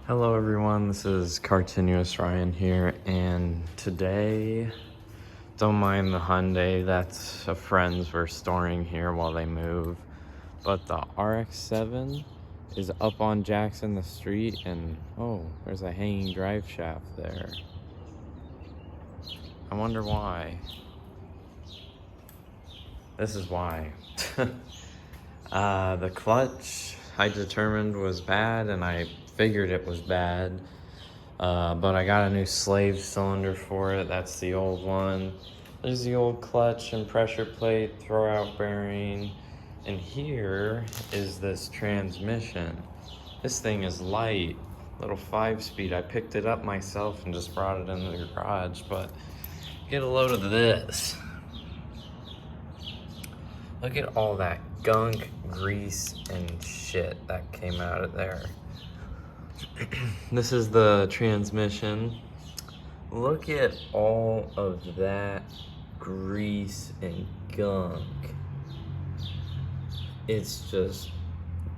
Hello everyone, this is Cartoonist Ryan here, and today, don't mind the Hyundai, that's a friend's we're storing here while they move, but the Rx7 is up on Jackson the street, and oh, there's a hanging drive shaft there. I wonder why. This is why. The clutch I determined was bad, and I figured it was bad. But I got a new slave cylinder for it. That's the old one. There's the old clutch and pressure plate, throwout bearing. And here is this transmission. This thing is light, little 5-speed. I picked it up myself and just brought it into the garage, but get a load of this. Look at all that gunk, grease, and shit that came out of there. This is the transmission. Look at all of that grease and gunk. It's just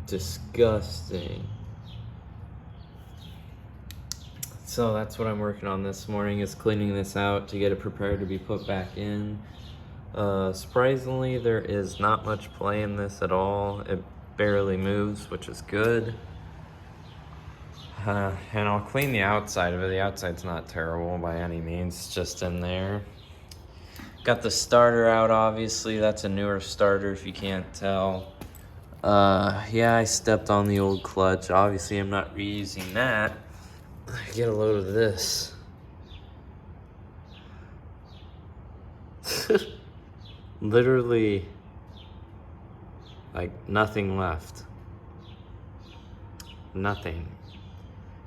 disgusting. So that's what I'm working on this morning, is cleaning this out to get it prepared to be put back in. Surprisingly, there is not much play in this at all. It barely moves, which is good. And I'll clean the outside of it. The outside's not terrible by any means, it's just in there. Got the starter out, obviously. That's a newer starter if you can't tell. Yeah, I stepped on the old clutch. Obviously, I'm not reusing that. Get a load of this. Literally, like, nothing left. Nothing.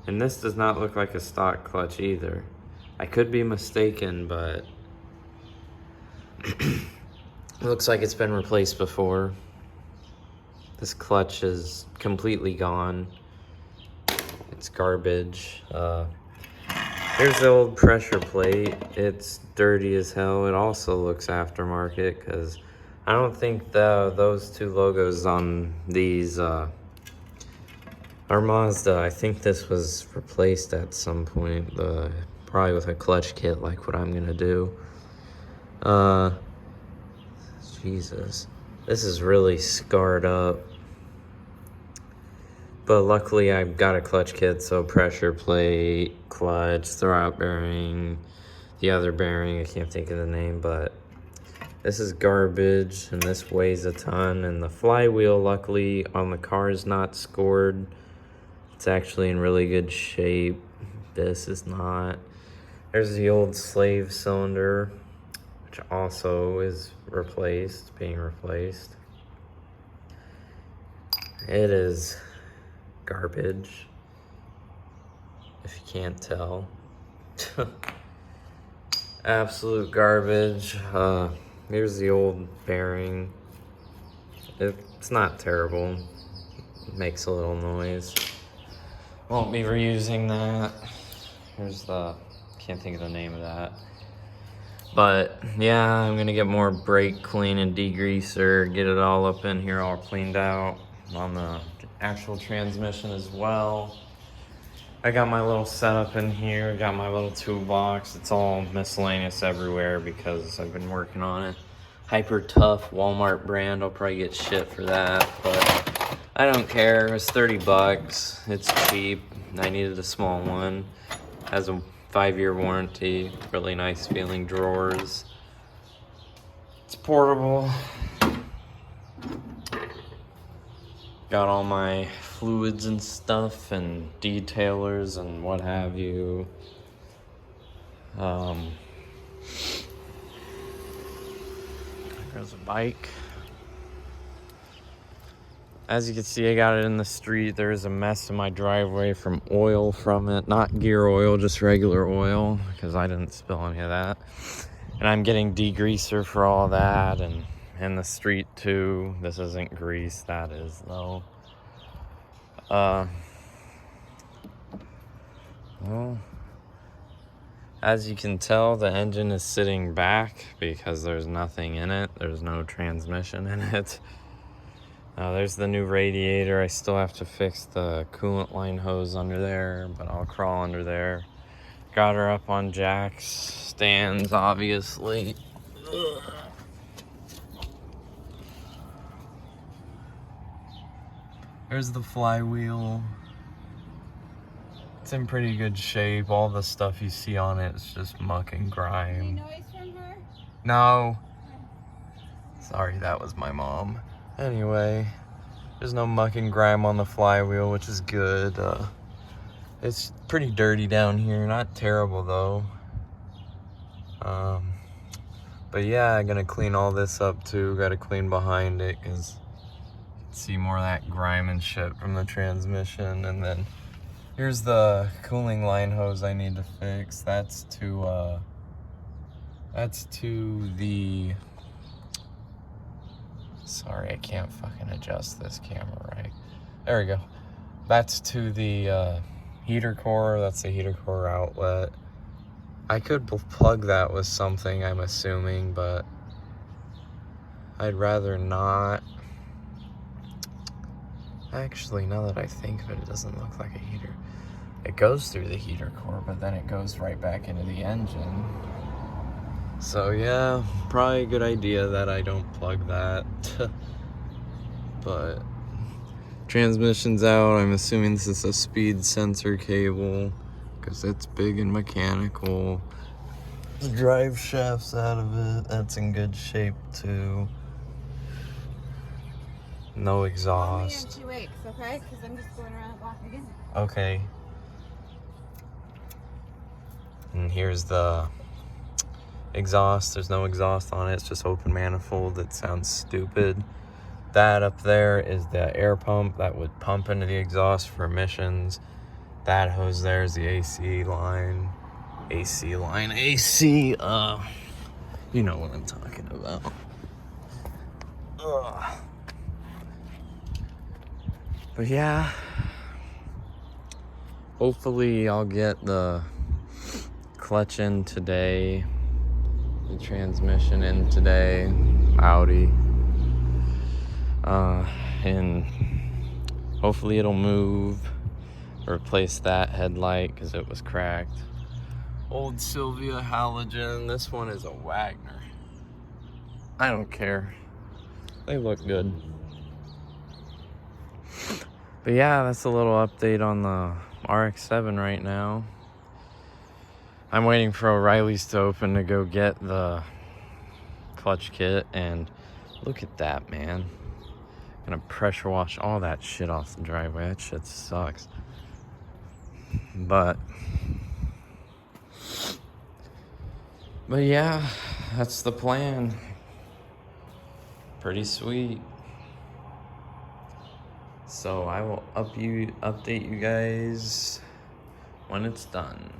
And this does not look like a stock clutch either. I could be mistaken, but it looks like it's been replaced before. This clutch is completely gone. It's garbage. Here's the old pressure plate. It's dirty as hell. It also looks aftermarket because I don't think those two logos on these are Mazda. I think this was replaced at some point, probably with a clutch kit like what I'm gonna do. Jesus, this is really scarred up. But luckily I've got a clutch kit, so pressure plate, clutch, throwout bearing, the other bearing, I can't think of the name, but this is garbage, and this weighs a ton, and the flywheel, luckily, on the car is not scored. It's actually in really good shape. This is not. There's the old slave cylinder, which also is being replaced. It is garbage, if you can't tell. Absolute garbage. Here's the old bearing. It's not terrible. It makes a little noise. Won't be reusing that. Here's can't think of the name of that. But yeah, I'm gonna get more brake clean and degreaser, get it all up in here, all cleaned out on the actual transmission as well. I got my little setup in here, got my little toolbox. It's all miscellaneous everywhere because I've been working on it. Hyper Tough Walmart brand. I'll probably get shit for that, but I don't care. It was 30 bucks. It's cheap. I needed a small one. Has a 5-year warranty. Really nice feeling drawers. It's portable. Got all my fluids and stuff and detailers and what have you. There's a bike. As you can see, I got it in the street. There's a mess in my driveway from oil from it. Not gear oil, just regular oil, because I didn't spill any of that. And I'm getting degreaser for all that, and in the street too. This isn't grease, that is though. Well, as you can tell, the engine is sitting back because there's nothing in it. There's no transmission in it. Now there's the new radiator. I still have to fix the coolant line hose under there, but I'll crawl under there. Got her up on jacks, stands, obviously. Ugh. There's the flywheel. It's in pretty good shape. All the stuff you see on it is just muck and grime. Any noise from her? No. Sorry, that was my mom. Anyway, there's no muck and grime on the flywheel, which is good. It's pretty dirty down here. Not terrible, though. But yeah, I'm gonna clean all this up, too. Gotta clean behind it, because you can see more of that grime and shit from the transmission. And then here's the cooling line hose I need to fix. That's to the... Sorry, I can't fucking adjust this camera right. There we go. That's to the heater core. That's the heater core outlet. I could plug that with something, I'm assuming, but I'd rather not. Actually, now that I think of it, it doesn't look like a heater. It goes through the heater core, but then it goes right back into the engine. So yeah, probably a good idea that I don't plug that. But transmission's out. I'm assuming this is a speed sensor cable because it's big and mechanical. The drive shaft's out of it. That's in good shape too. No exhaust. Call me in 2 weeks, okay? Because I'm just going around the block again. Okay. And here's the exhaust. There's no exhaust on it. It's just open manifold. It sounds stupid. That up there is the air pump that would pump into the exhaust for emissions. That hose there is the AC line. AC, you know what I'm talking about. Ugh. But yeah, hopefully I'll get the clutch in today, the transmission in today, Audi, and hopefully it'll move, replace that headlight because it was cracked. Old Sylvia halogen. This one is a Wagner. I don't care. They look good. But yeah, that's a little update on the Rx7 right now. I'm waiting for O'Reilly's to open to go get the clutch kit, and look at that, man. Gonna pressure wash all that shit off the driveway. That shit sucks. But yeah, that's the plan. Pretty sweet. So I will update you guys when it's done.